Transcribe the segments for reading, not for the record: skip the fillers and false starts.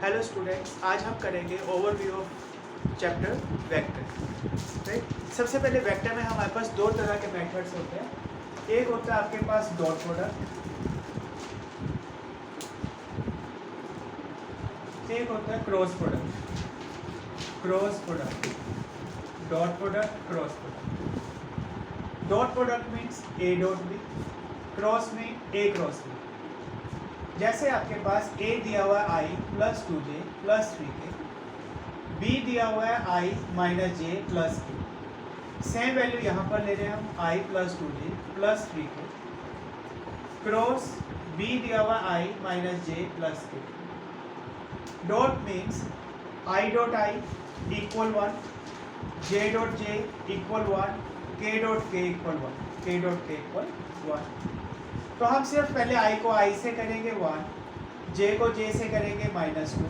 Hello students, आज हम करेंगे overview of chapter vector. Right, सबसे पहले वेक्टर में हमारे पास दो तरह के मेथड्स होते हैं। एक होता है आपके पास डॉट प्रोडक्ट, एक होता है cross product. Cross product, dot product, cross product. Dot product means A dot B, cross mean A cross B. जैसे आपके पास a दिया हुआ है i plus 2j plus 3k, b दिया हुआ है i minus j plus k। Same value यहाँ पर ले रहे हैं हम i plus 2j plus 3k। Cross b दिया हुआ है i minus j plus k। Dot means i dot i equal 1, j dot j equal 1, k dot k equal 1, k dot k equal 1। तो हम सिर्फ पहले i को i से करेंगे 1, j को j से करेंगे -2,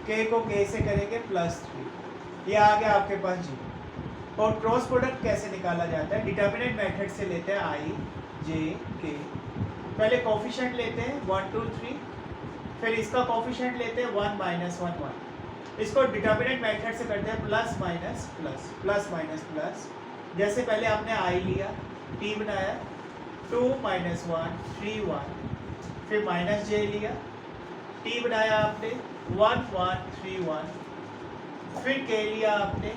k को k से करेंगे +3। ये आ गया आपके पास जी। और क्रॉस प्रोडक्ट कैसे निकाला जाता है? डिटर्मिनेंट मेथड से लेते हैं i, j, k। पहले कोफिशिएंट लेते हैं 1 2 3, फिर इसका कोफिशिएंट लेते हैं 1 -1 1। इसको डिटर्मिनेंट मेथड से करते हैं plus minus plus, plus minus plus. जैसे पहले आपने i लिया, t बनाया, 2 -1 3 1, फिर माइनस j लिया, t बनाया आपने 1 1 3 1, फिर k लिया आपने,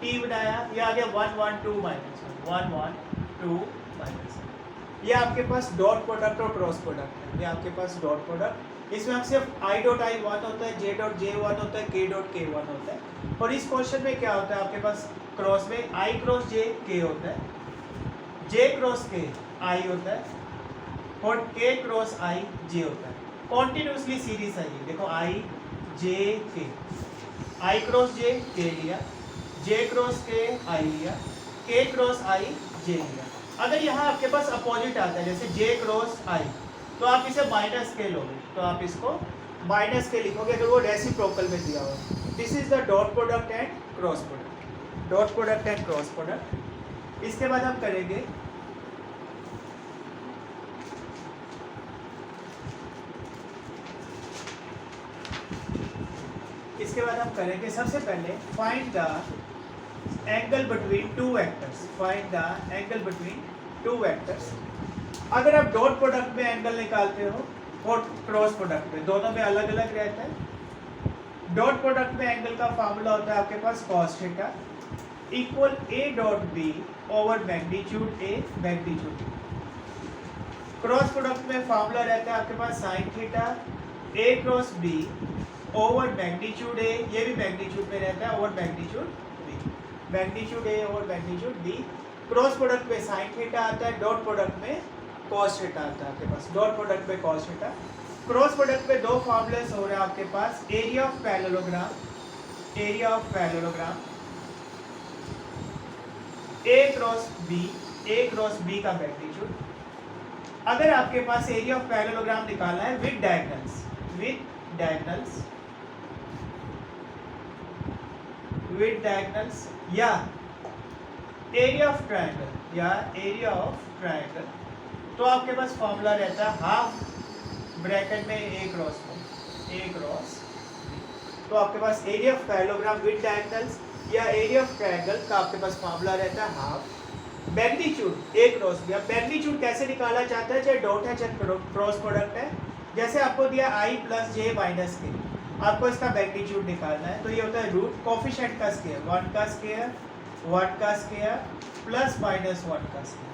t बनाया, ये आ गया 1 1 2 -1 1 1 2 -1। ये आपके पास डॉट प्रोडक्ट और क्रॉस प्रोडक्ट है। ये आपके पास डॉट प्रोडक्ट, इसमें हम सिर्फ i डॉट i 1 होता है, j डॉट j 1 होता है, k डॉट k 1 होता है। और इस क्वेश्चन में क्या होता है आपके पास? क्रॉस में i क्रॉस j k होता है, j क्रॉस k i होता है, और k क्रॉस i j होता है। कॉन्टिन्यूसली सीरीज है ये, देखो i j k, i cross j k लिया, j क्रॉस k i लिया, k क्रॉस i j लिया। अगर यहाँ आपके पास अपोजिट आता है, जैसे j क्रॉस i, तो आप इसे माइनस के लोगे, तो आप इसको माइनस के लिखोगे अगर वो रेसिप्रोकल में दिया हो। This is the dot product and cross product. Dot product and cross product. इसके बाद हम करेंगे सबसे पहले find the angle between two vectors. Find the angle between two vectors. अगर आप डॉट प्रोडक्ट में एंगल निकालते हो और क्रॉस प्रोडक्ट में, दोनों में अलग अलग रहता है। डॉट प्रोडक्ट में एंगल का फार्मूला होता है आपके पास cos theta equal a dot b over magnitude a magnitude. Cross product में फार्मूला रहता है आपके पास sin theta a cross b over magnitude a, ये भी मैग्नीट्यूड में रहता है, over magnitude b, magnitude a over magnitude b। Cross product में sin थीटा आता है, डॉट प्रोडक्ट में cos थीटा आता है आपके पास। डॉट प्रोडक्ट में cos थीटा। क्रॉस प्रोडक्ट में दो फॉर्मूलेस हो रहे हैं आपके पास, area of parallelogram, area of parallelogram a cross b, a cross b का मैग्नीट्यूड। अगर आपके पास एरिया ऑफ पैरेललोग्राम निकालना है with diagonals, with diagonals, with diagonals, या एरिया ऑफ ट्रायंगल, या एरिया ऑफ ट्रायंगल, तो आपके पास फॉर्मूला रहता है हाफ ब्रैकेट में a क्रॉस a क्रॉस। तो आपके पास area of parallelogram with diagonals या एरिया ऑफ ट्रायंगल का आपके पास फॉर्मूला रहता है half magnitude a cross b। अब मैग्नीट्यूड कैसे निकाला जाता है? चाहे डॉट है चाहे क्रॉस प्रोडक्ट है। जैसे आपको दिया i plus j minus k, आपको इसका मैग्नीट्यूड निकालना है, तो ये होता है रूट कोफिशिएंट का स्क्वायर, 1 का स्क्वायर, 1 का स्क्वायर प्लस माइनस 1 का स्क्वायर।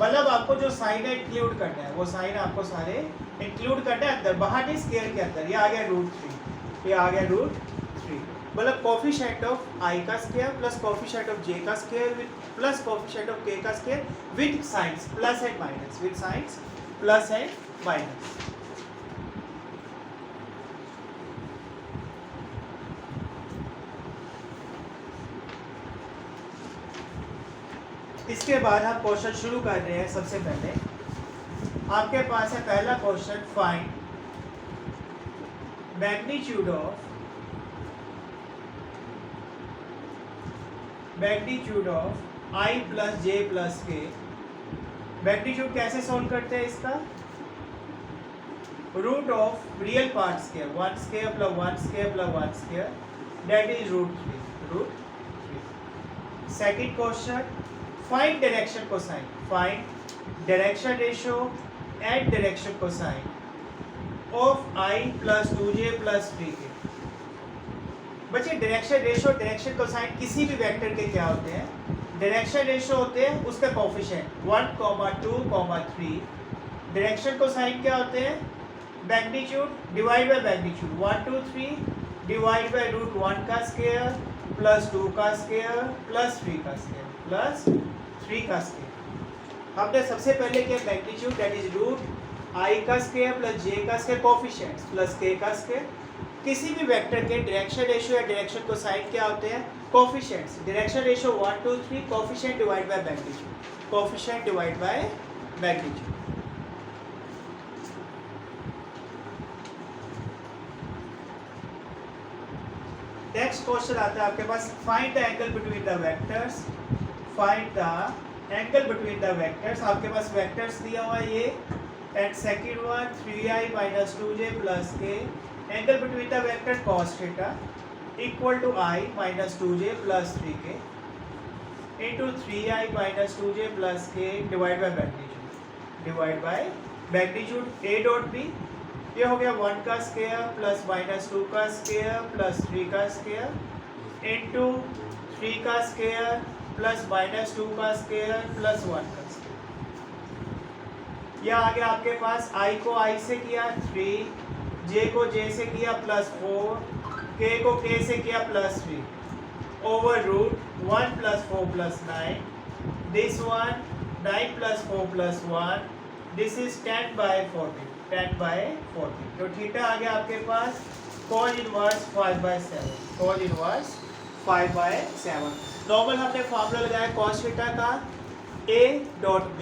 मतलब आपको जो साइन है इंक्लूड करना है, वो साइन आपको सारे इंक्लूड करना है अंदर, बाहर नहीं, स्क्वायर के अंदर। ये आ गया √3, ये आ गया √3। मतलब कोफिशिएंट ऑफ i का square plus coefficient of j का square plus coefficient of k का square with science plus and minus, with science plus and minus. इसके बाद हम क्वेश्चन शुरू कर रहे हैं। सबसे पहले आपके पास है पहला question, find magnitude of i plus j plus k। Magnitude कैसे सॉल्व करते हैं इसका? Root of real part square 1 square plus 1 square plus 1 square that is root 3 second question find direction cosine find direction ratio and direction cosine of i plus 2j plus 3k। बच्चे direction ratio direction cosine किसी भी vector के क्या होते हैं? Direction ratio होते हैं उसका कोएफिशिएंट 1, 2, 3। डायरेक्शन कोसाइन क्या होते हैं? Magnitude divide by magnitude 1, 2, 3 divide by root 1 का स्क्वायर प्लस 2 का स्क्वायर प्लस 3 का स्क्वायर प्लस 3 का स्क्वायर। हमने सबसे पहले किया magnitude that is root i का स्क्वायर प्लस j का स्क्वायर कोएफिशिएंट्स प्लस k का स्क्वायर। किसी भी वेक्टर के डायरेक्शन रेशियो या डायरेक्शन कोसाइन क्या होते हैं? Coefficients. Direction ratio 1, 2, 3 coefficient divide by magnitude coefficient divide by magnitude. Next question आता है आपके पास find the angle between the vectors find the angle between the vectors. आपके पास वेक्टर्स दिया हुआ है ये and second one 3i minus 2j plus k angle between the vector cos theta equal to i minus 2j plus 3k into 3i minus 2j plus k divide by magnitude a dot b। ये हो गया 1 का square plus minus 2 का square plus 3 का square into 3 का square plus minus 2 का square plus 1 का square. यह आ गया आपके पास i को i से किया 3, j को j से किया प्लस 4, k को k से किया plus 3 over root 1 plus 4 plus 9 this one 9 plus 4 plus 1 this is 10 by 40 तो थीटा आ गया आपके पास cos inverse 5/7 cos inverse 5/7। Normal हमने फार्मूला लगाया cos थीटा का a dot b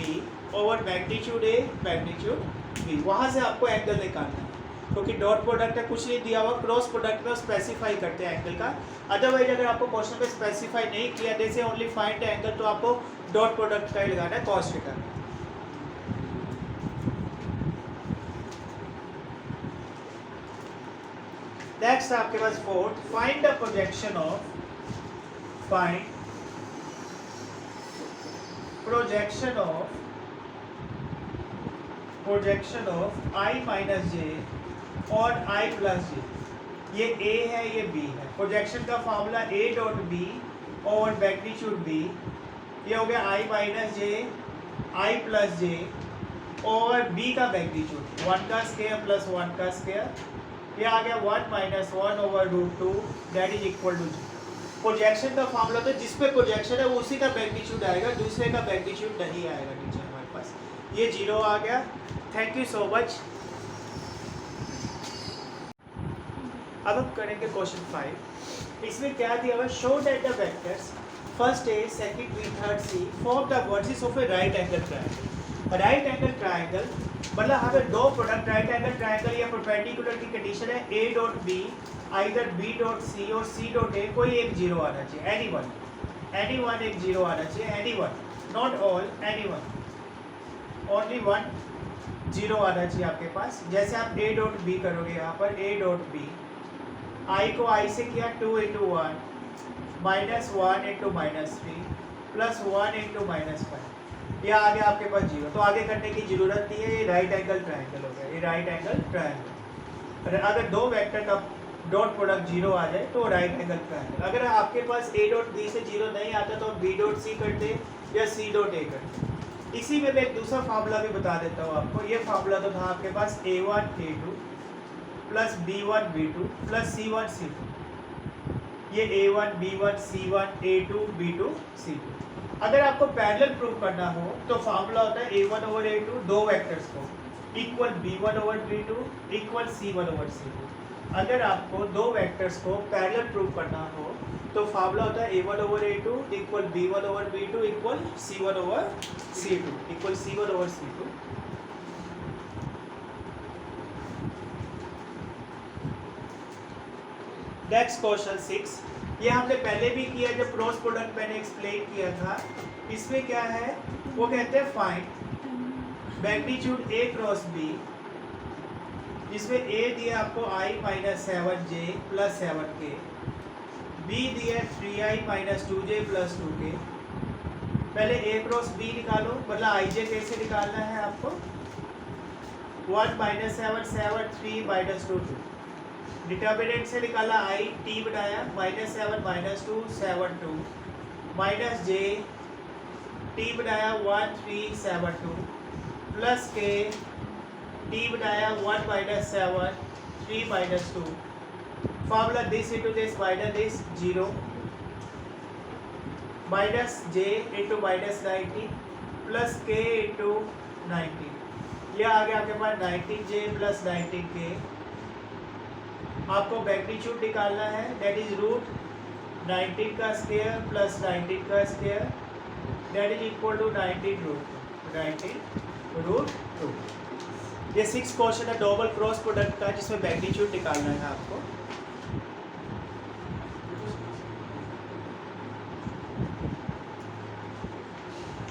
over magnitude a magnitude b। वहाँ से आपको एंगल निकालना है क्योंकि डॉट प्रोडक्ट है, कुछ नहीं दिया हुआ, क्रॉस प्रोडक्ट में स्पेसिफाई करते हैं एंगल का। अदरवाइज अगर आपको क्वेश्चन में स्पेसिफाई नहीं किया जैसे ओनली फाइंड द एंगल तो आपको डॉट प्रोडक्ट का ही लगाना है cos थीटा। नेक्स्ट आपके पास fourth find the projection of i minus j और i प्लस j। ये a है ये b है। प्रोजेक्शन का फॉर्मूला a डॉट b और मैग्नीट्यूड b। ये हो गया i minus j i plus j और b का मैग्नीट्यूड 1 का स्क्वायर प्लस 1 का स्क्वायर। ये आ गया 1 minus 1 over root 2 that is equal to जी। प्रोजेक्शन का फॉर्मूला तो जिस पे प्रोजेक्शन है वो उसी का मैग्नीट्यूड आएगा, दूसरे का मैग्नीट्यूड नहीं आएगा टीचर हमारे पास। ये 0 आ गया। Thank you so much. अब हम करेंगे क्वेश्चन 5। इसमें क्या दिया हुआ? Show that the vectors first A second B third C form the vertices of a right angle triangle. Right angle triangle मतलब हमें दो प्रोडक्ट राइट एंगल ट्रायंगल या परपेंडिकुलर की कंडीशन है a dot b either b dot c और c dot a कोई एक zero आना चाहिए। एनी वन एक जीरो आना चाहिए। Any one not all any one only one zero आना चाहिए आपके पास। जैसे आप a डॉट b करोगे यहाँ पर a डॉट b i को i से किया 2 into 1 minus 1 into minus 3 plus 1 into minus 5। ये आ गया आपके पास जीरो, तो आगे करने की जरूरत नहीं है। ये राइट एंगल ट्रायंगल हो गया। ये राइट एंगल ट्रायंगल। अगर दो वेक्टर का डॉट प्रोडक्ट जीरो आ जाए तो राइट एंगल ट्रायंगल। अगर आपके पास a डॉट b से जीरो नहीं आता तो b डॉट c करते या c डॉट a करते। इसी में मैं एक दूसरा फार्मूला भी बता देता हूँ आपको। ये फार्मूला तो था आपके पास a1 a2 plus b1 b2 plus c1 c2। ये a1 b1 c1 a2 b2 c2। अगर आपको पैरेलल प्रूव करना हो तो फार्मूला होता है a1 ओवर a2 दो वेक्टर्स को equal b1 over b2 equal c1 over c2। अगर आपको दो वेक्टर्स को पैरेलल प्रूव करना हो तो फार्मूला होता है a1 over a2 equal b1 over b2 equal c1 over c2 equal c1 over c2। Next question 6। ये हमने पहले भी किया जब क्रॉस प्रोडक्ट मैंने एक्सप्लेन किया था। इसमें क्या है वो कहते हैं find magnitude a cross b जिसमें ए दिया आपको i minus 7j plus 7k, B दिया 3i minus 2j plus 2k। पहले a क्रॉस b निकालो, मतलब ij कैसे निकालना है आपको, 1 माइनस 7 7 3 माइनस 2 2। डिटर्मिनेंट से निकाला i t बनाया minus 7 minus 2 7 2 minus j t बनाया 1 3 7 2 प्लस k t बनाया 1 minus 7 3 minus 2। Formula this into this minus this 0 minus j into minus 19 plus k into 19। यह आ गया आपके पास 19j प्लस 19k। आपको magnitude निकालना है, दैट इज रूट 19 का स्क्वायर प्लस 19 का square, that is equal to 19 root 2। ये 6 क्वेश्चन है डबल क्रॉस प्रोडक्ट का, जिसमें मैग्नीट्यूड निकालना है आपको।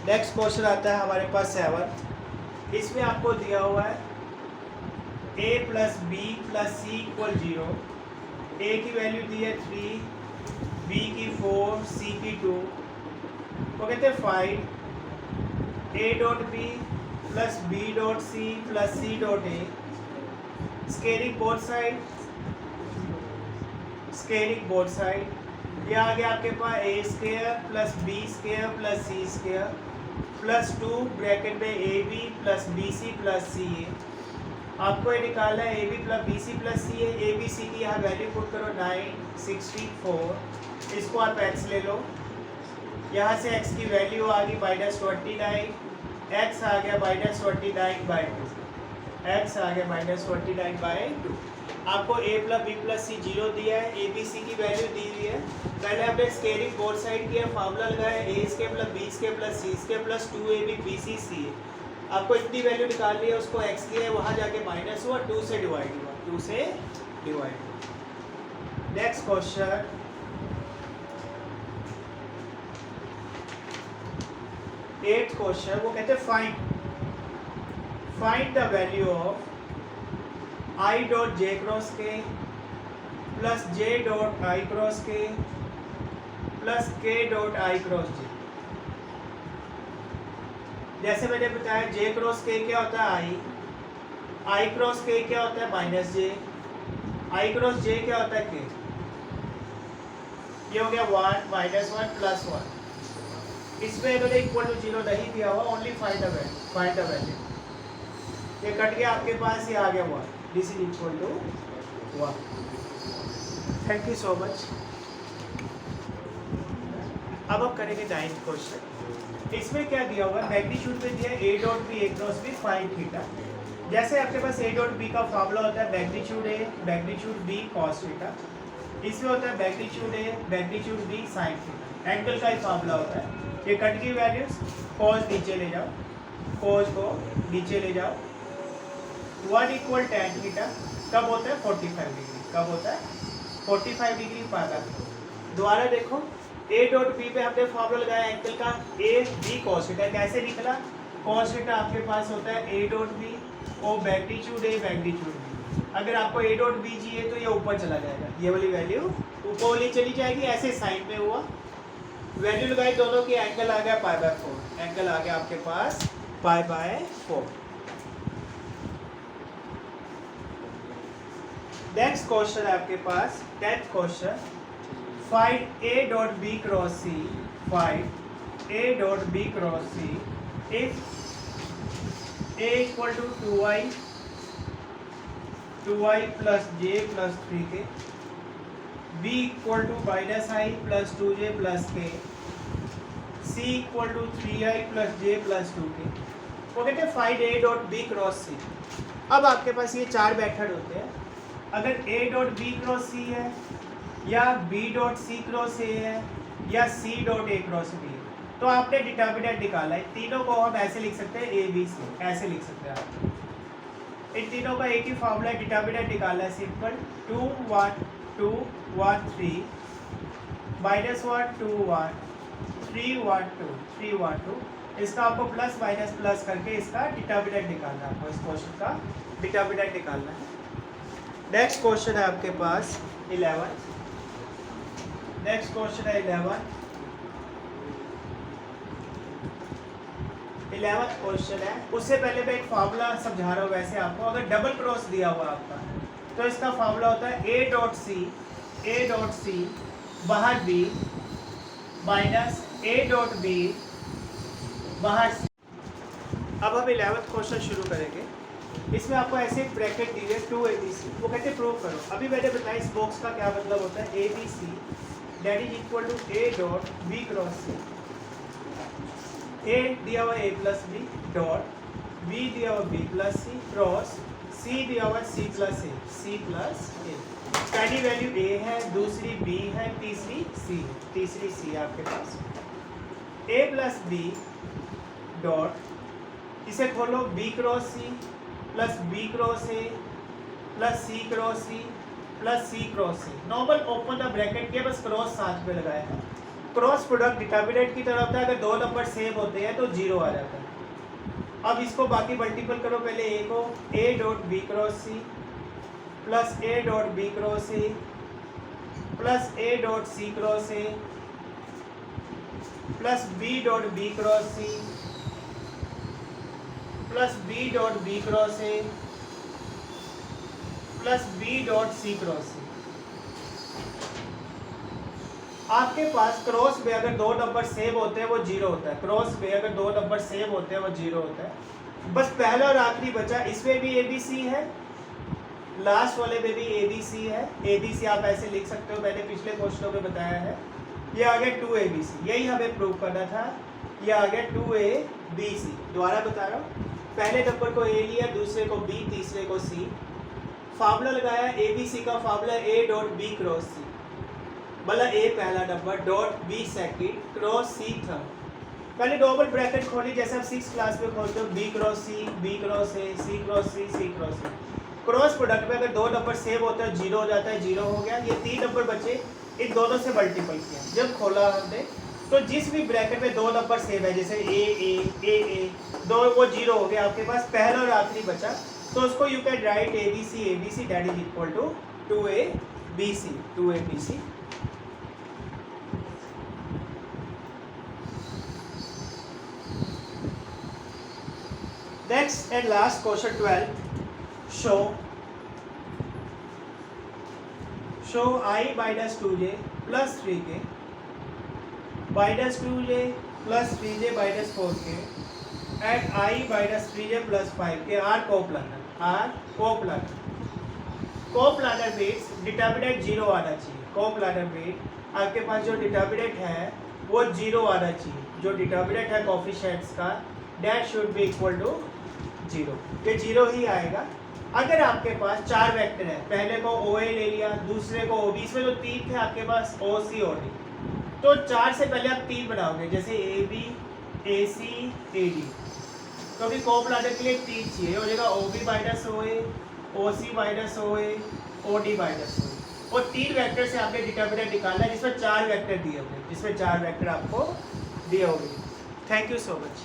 नेक्स्ट क्वेश्चन आता है हमारे पास 7। इसमें आपको दिया हुआ है a plus B plus C equal 0। a की वैल्यू दी है 3, b की 4, c की 2। वो कहते हैं find a dot b plus b dot c plus c dot a, scaling both side. ये आ गया आपके पास a square plus b square plus c square plus 2 bracket में ab plus bc plus ca। आपको ये निकालना है ab plus bc plus ca। abc की यहाँ वैल्यू पुट करो 964। इसको आप x ले लो, यहाँ से x की वैल्यू आ गई माइनस 29, x आ गया माइनस 29/2, x आ गया माइनस 29/2। आपको a plus b plus c 0 दिया है, a b c की वैल्यू दी हुई है। पहले हमने स्केलिंग बोथ साइड किया, फार्मूला लगाया a square plus b square plus c square plus 2ab bc ca। आपको इतनी वैल्यू निकालनी है, उसको x लिया है, वहाँ जाके माइनस हुआ, 2 से डिवाइड हुआ, 2 से डिवाइड हुआ। नेक्स्ट क्वेश्चन 8th क्वेश्चन, वो कहते हैं find the value of i dot j cross k plus j dot i cross k plus k dot i cross j। जैसे मैंने बताया j क्रॉस k क्या होता है i क्रॉस k क्या होता है minus j, i cross j क्या होता है k। ये हो गया 1 माइनस 1 प्लस 1। इसमें इन्होंने इक्वल टू 0 नहीं दिया हुआ, ओनली फाइंड द वैल्यू। ये कट गया आपके पास, ये आ गया 1, this is equal to 1। Thank you so much. अब हम करेंगे 9th क्वेश्चन। इसमें क्या दिया हुआ है, मैग्नीट्यूड में दिया a dot b a cross b find theta. जैसे आपके पास a डॉट b का फॉर्मूला होता है magnitude a magnitude b cos theta, इसमें होता है magnitude a magnitude b sine theta. Angle का ही फॉर्मूला होता है। ये कट की वैल्यूज, कॉस नीचे ले जाओ, कॉस को नीचे ले जाओ, 1 इक्वल tan थीटा कब होता है 45 डिग्री, कब होता है 45 डिग्री पाता। दोबारा देखो a डॉट b पे हमने फॉर्मूला लगाया एंगल का a b cos थीटा। कैसे निकला, cos थीटा आपके पास होता है a डॉट b और मैग्नीट्यूड a मैग्नीट्यूड b। अगर आपको a डॉट b चाहिए तो ये ऊपर चला जाएगा, ये वाली वैल्यू ऊपर वाली चली जाएगी, ऐसे साइन में हुआ। वैल्यू लगाई दोनों की, एंगल आ गया π/4, एंगल आ गया आपके पास π/4। नेक्स्ट क्वेश्चन है आपके पास 10th question, find a dot b cross c, find a dot b cross c if a equal to 2i plus j plus 3k, b equal to minus i plus 2j plus k, c equal to 3i plus j plus 2k। वो कहते हैं find a dot b cross c। अब आपके पास ये 4 method होते हैं। अगर a dot b cross c है, या b dot c cross a है, या c dot a cross b है, तो आपने डिटर्मिनेंट निकाला है। तीनों को हम ऐसे लिख सकते हैं a b c, ऐसे लिख सकते हैं आप। इन तीनों का एक ही फॉर्मूला है, डिटर्मिनेंट निकालना है सिंपल। 2 1 2 1 3 माइनस 1 2 1 3 1 2 3 1 2। इसका आपको प्लस माइनस प्लस करके इसका डिटर्मिनेंट निकालना है। आपको इस क्वेश्चन का डिटर्मिनेंट निकालना है। नेक्स्ट क्वेश्चन है आपके पास 11। नेक्स्ट क्वेश्चन है 11th क्वेश्चन है। उससे पहले मैं एक फार्मूला समझा रहा हूँ। वैसे आपको अगर डबल क्रॉस दिया हुआ आपका तो इसका फार्मूला होता है ए डॉट सी बाहर B minus A dot B बाहर सी। अब हम 11th क्वेश्चन शुरू करेंगे। इसमें आपको ऐसे एक ब्रैकेट दी है 2abc, वो कहते हैं प्रूव करो। अभी मैंने बताया इस बॉक्स का क्या मतलब होता है। abc that is equal to A dot B cross C. A दिया हुआ A plus B dot B दिया हुआ B plus C cross C दिया हुआ सी प्लस ए पहली वैल्यू ए है, दूसरी बी है, तीसरी सी है आपके पास। ए प्लस बी डॉट इसे खोलो B cross C plus B cross A plus C cross C plus C cross C. Normal open the bracket के बस क्रॉस साथ में लगाया था। क्रॉस प्रोडक्ट डिटर्मिनेंट की तरह होता है। अगर दो नंबर सेम होते हैं तो 0 आ जाता है। अब इसको बाकी मल्टीपल करो। पहले ए को A dot B cross C plus A dot B cross A plus A dot C cross A plus B dot B cross C plus B dot B cross A plus B dot C cross C. आपके पास cross में अगर दो number same होते हैं वो 0 होता है। क्रॉस में अगर दो नंबर सेम होते हैं वो 0 होता है। बस पहला और आखिरी बचा। इसमें भी ABC है, लास्ट वाले में भी ABC है। ABC आप ऐसे लिख सकते हो, मैंने पिछले क्वेश्चनों में बताया है। ये आ गया 2ABC, यही हमें प्रूव करना था। ये आ गया 2ABC। दोबारा बता रहा हूँ, पहले नंबर को A लिया, दूसरे को B, तीसरे को C। फार्मूला लगाया ABC का formula A dot B cross C, मतलब A पहला number dot B second cross C third. पहले डबल ब्रैकेट खोली जैसे आप 6th क्लास में खोलते हो, B cross C, B cross A, C cross C, C cross A। Cross product में अगर दो नंबर सेम होते हैं 0 हो जाता है, 0 हो गया। ये 3 नंबर बचे, इन दोनों से मल्टीपल किया। जब खोला हमने तो जिस भी ब्रैकेट में दो नंबर सेम है, जैसे A दो, वो 0 हो गया। आपके पास पहला और आखिरी बचा, तो उसको you can write ABC that is equal to 2ABC। Next and last question 12. Show I minus 2j plus 3k minus 2j plus 3j minus 4k and I minus 3j plus 5k are coplanar. Coplanar means determinant 0 आना चाहिए। coplanar means आपके पास जो determinant है वो 0 आना चाहिए। जो determinant है कोफिशिएंट्स का that should be equal to 0। ये 0 ही आएगा। अगर आपके पास 4 वेक्टर है, पहले को OA ले लिया, दूसरे को OB, इसमें जो 3 थे आपके पास OC OD, तो 4 से पहले आप 3 बनाओगे, जैसे AB AC AD। तो अभी कोप्लानर के लिए 3 चाहिए, हो जाएगा OB minus OA, OC minus OA, OD minus OA। और 3 वेक्टर से आपने डिटर्मिनेंट निकालना है जिसमें 4 वेक्टर दिए होंगे, आपको दिए होंगे। Thank you so much.